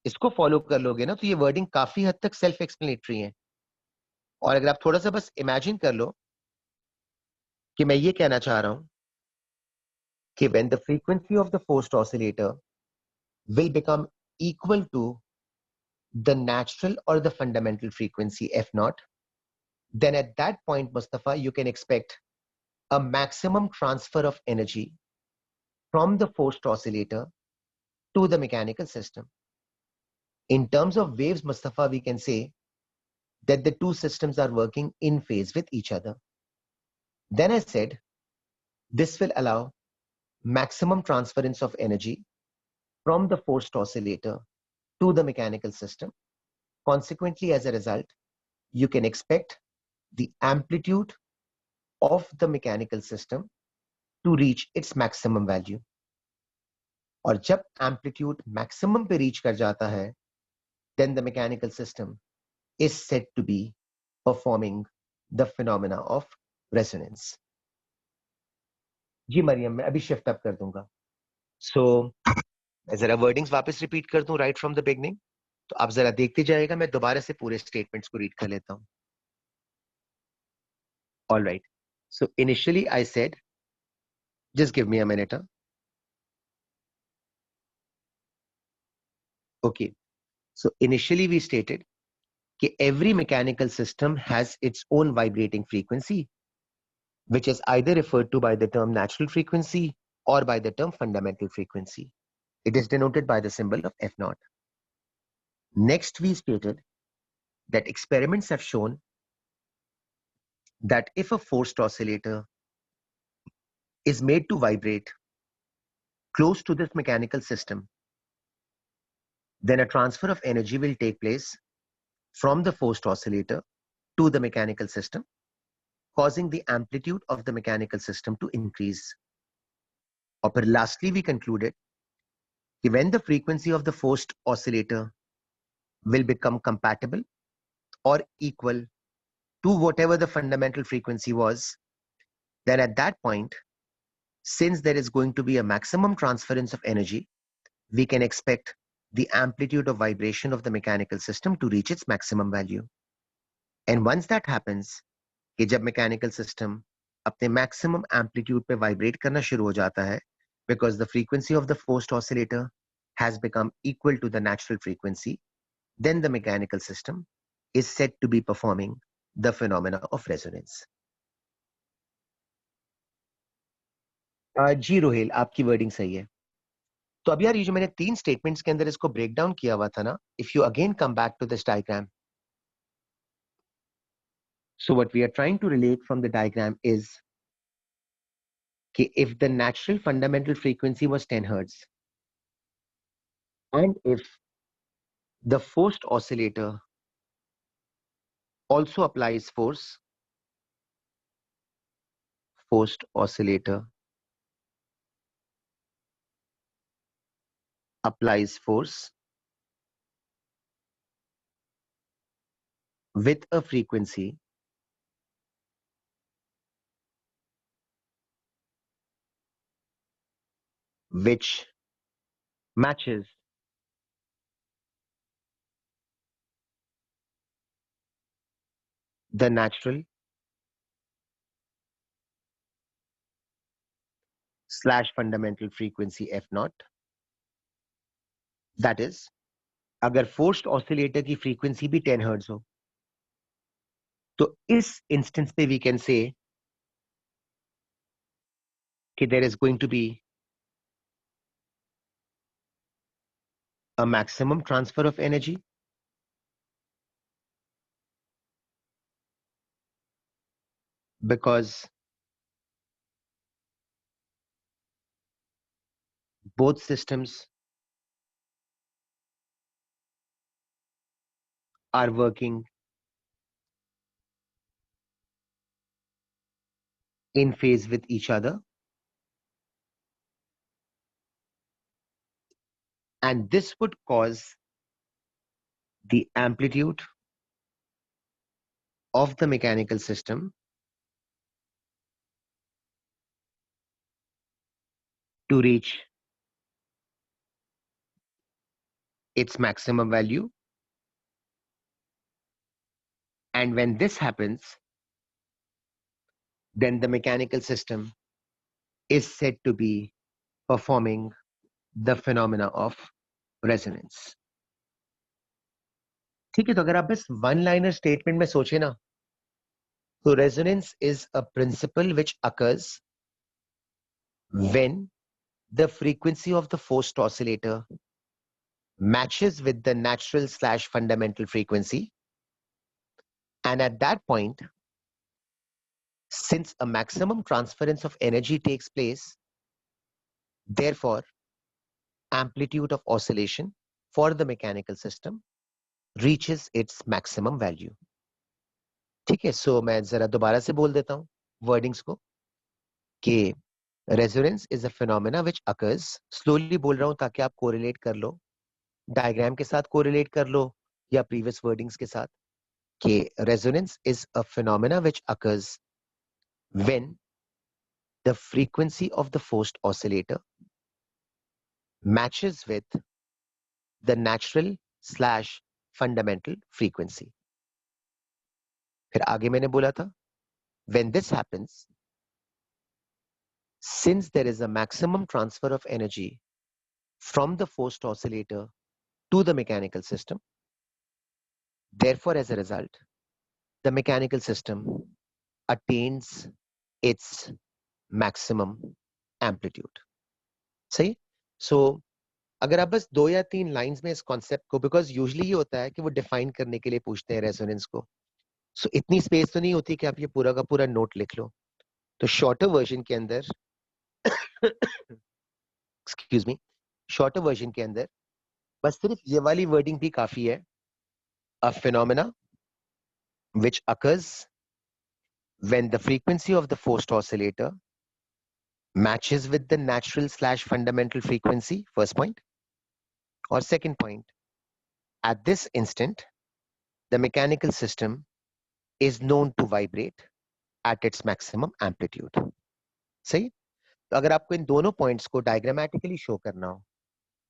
इसको फॉलो कर लोगे ना तो ये वर्डिंग काफी हद तक सेल्फ एक्सप्लेनेटरी है। और अगर आप थोड़ा सा बस इमेजिन कर लो कि मैं ये कहना चाह रहा हूं कि when the frequency of the forced oscillator will become equal to the natural or the fundamental frequency f naught, then at that point, Mustafa, you can expect a maximum transfer of energy from the forced oscillator to the mechanical system. In terms of waves, Mustafa, we can say that the two systems are working in phase with each other. Then I said this will allow maximum transference of energy from the forced oscillator to the mechanical system. Consequently, as a result, you can expect the amplitude of the mechanical system to reach its maximum value. और जब amplitude maximum पे reach कर जाता है, then the mechanical system is said to be performing the phenomena of resonance. जी मरियम, मैं अभी shift up कर दूंगा. So, जरा wordings वापस repeat कर दूं right from the beginning. तो आप जरा देखते जाइएगा, मैं दोबारा से पूरे statements को read कर लेता हूं. All right. So initially I said, just give me a minute. Okay. So initially we stated that every mechanical system has its own vibrating frequency, which is either referred to by the term natural frequency or by the term fundamental frequency. It is denoted by the symbol of F naught. Next, we stated that experiments have shown that if a forced oscillator is made to vibrate close to this mechanical system, then a transfer of energy will take place from the forced oscillator to the mechanical system, causing the amplitude of the mechanical system to increase. Or lastly, we concluded that when the frequency of the forced oscillator will become compatible or equal to whatever the fundamental frequency was, then at that point, since there is going to be a maximum transference of energy, we can expect the amplitude of vibration of the mechanical system to reach its maximum value. And once that happens, कि जब mechanical system अपने maximum amplitude पे vibrate करना शुरू हो जाता है, because the frequency of the forced oscillator has become equal to the natural frequency, then the mechanical system is said to be performing the phenomena of resonance. जी रोहेल, आपकी wording सही है. तो अब यार ये जो मैंने 3 statements के अंदर इसको break down किया हुआ था ना, if you again come back to this diagram, so what we are trying to relate from the diagram is कि if the natural fundamental frequency was 10 hertz, and if the forced oscillator also applies force, forced oscillator applies force with a frequency which matches the natural slash fundamental frequency f naught. That is, अगर forced oscillator की frequency भी 10 hertz हो, तो इस instance पे we can say कि there is going to be a maximum transfer of energy because both systems are working in phase with each other, and this would cause the amplitude of the mechanical system to reach its maximum value, and when this happens, then the mechanical system is said to be performing the phenomena of resonance. ठीक है, तो अगर आप बस one liner statement में सोचे ना, तो resonance is a principle which occurs when the frequency of the forced oscillator matches with the natural / fundamental frequency, and at that point, since a maximum transference of energy takes place, therefore amplitude of oscillation for the mechanical system reaches its maximum value. ठीक है, सो मैं जरा दोबारा से बोल देता हूँ wordings को कि resonance is a phenomena which occurs, slowly बोल रहा हूँ ताकि आप कोरिलेट कर लो, डायग्राम के साथ कोरिलेट कर लो या प्रीवियस वर्डिंग्स के साथ, कि resonance is a phenomena which occurs when the frequency of the forced oscillator matches with the natural / fundamental frequency. फिर आगे मैंने बोला था, when this happens, since there is a maximum transfer of energy from the forced oscillator to the mechanical system, therefore, as a result, the mechanical system attains its maximum amplitude. सही? So, अगर आप बस 2 या 3 lines में इस concept को, because usually ये होता है कि वो डिफाइन करने के लिए पूछते हैं रेजोनेंस को, सो इतनी स्पेस तो नहीं होती कि आप ये पूरा का पूरा नोट लिख लो, तो शॉर्टर वर्जन के अंदर एक्सक्यूज मी, शॉर्टर वर्जन के अंदर बस सिर्फ ये वाली वर्डिंग भी काफी है, अ phenomena which occurs when the frequency of the forced oscillator matches with the natural / fundamental frequency, first point. Or second point, at this instant, the mechanical system is known to vibrate at its maximum amplitude. सही? तो अगर आपको इन दोनों points को diagrammatically show करना हो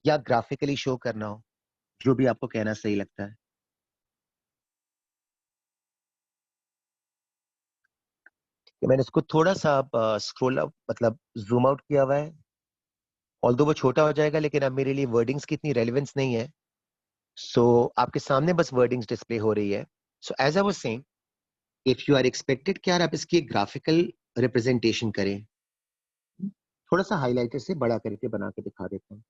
या graphically show करना हो, जो भी आपको कहना सही लगता है, मैंने इसको थोड़ा सा स्क्रॉल मतलब जूम आउट किया हुआ है, ऑल्दो वो छोटा हो जाएगा, लेकिन अब मेरे लिए वर्डिंग्स की इतनी रेलेवेंस नहीं है, सो आपके सामने बस वर्डिंग्स डिस्प्ले हो रही है. So as I was saying, if you are expected कि यार आप इसकी एक ग्राफिकल रिप्रेजेंटेशन करें, थोड़ा सा हाईलाइटर से बड़ा करके बना के दिखा देता हूँ.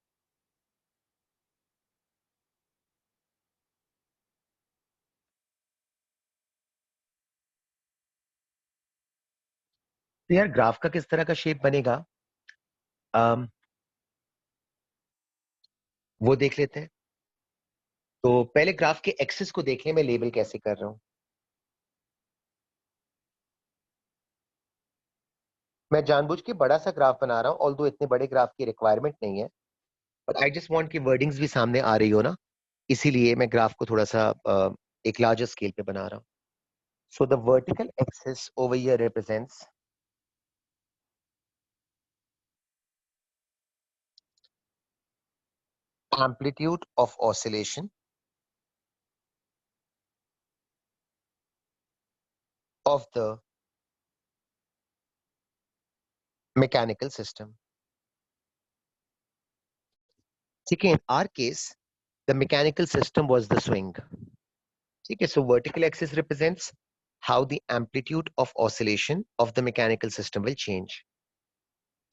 तो यार ग्राफ का किस तरह का शेप बनेगा, वो देख लेते हैं. तो पहले ग्राफ के एक्सिस को देखें, मैं लेबल कैसे कर रहा हूं. मैं जानबूझ के बड़ा सा ग्राफ बना रहा हूं, ऑल्दो इतने बड़े ग्राफ की रिक्वायरमेंट नहीं है, बट आई जस्ट वांट कि वर्डिंग्स भी सामने आ रही हो ना, इसीलिए मैं ग्राफ को थोड़ा सा एक लार्जर स्केल पे बना रहा हूं. So the vertical axis over here represents amplitude of oscillation of the mechanical system. ठीक है, in our case, the mechanical system was the swing. ठीक है, so vertical axis represents how the amplitude of oscillation of the mechanical system will change.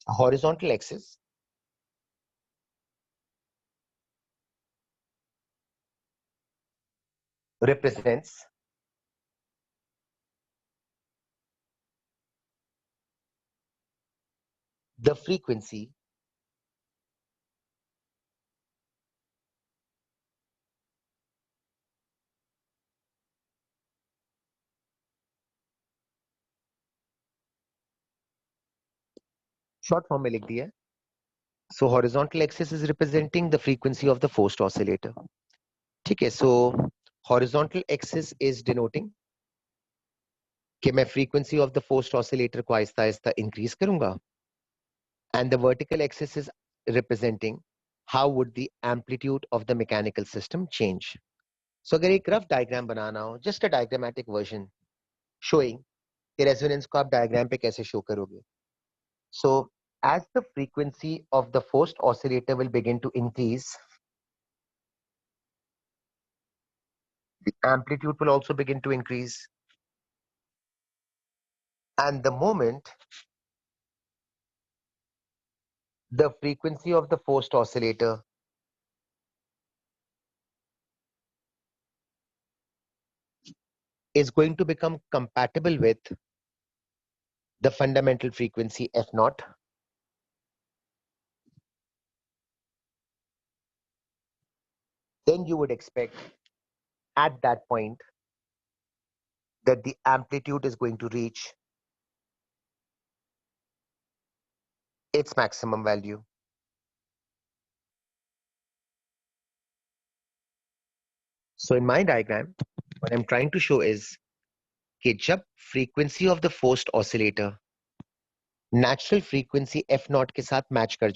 Horizontal axis represents the frequency short form में लिख दिया है. So horizontal axis is representing the frequency of the forced oscillator. ठीक है, so horizontal axis is denoting कि मैं frequency of the forced oscillator को Aahista Aahista increase करूंगा, and the vertical axis is representing how would the amplitude of the mechanical system change? So अगर एक rough diagram बनाना हो, just a diagrammatic version showing कि resonance को आप diagram पे कैसे show करोगे. So as the frequency of the forced oscillator will begin to increase, the amplitude will also begin to increase. And the moment the frequency of the forced oscillator is going to become compatible with the fundamental frequency F naught, then you would expect at that point that the amplitude is going to reach its maximum value. So in my diagram, what I'm trying to show is कि जब frequency of the forced oscillator natural frequency F naught के साथ match कर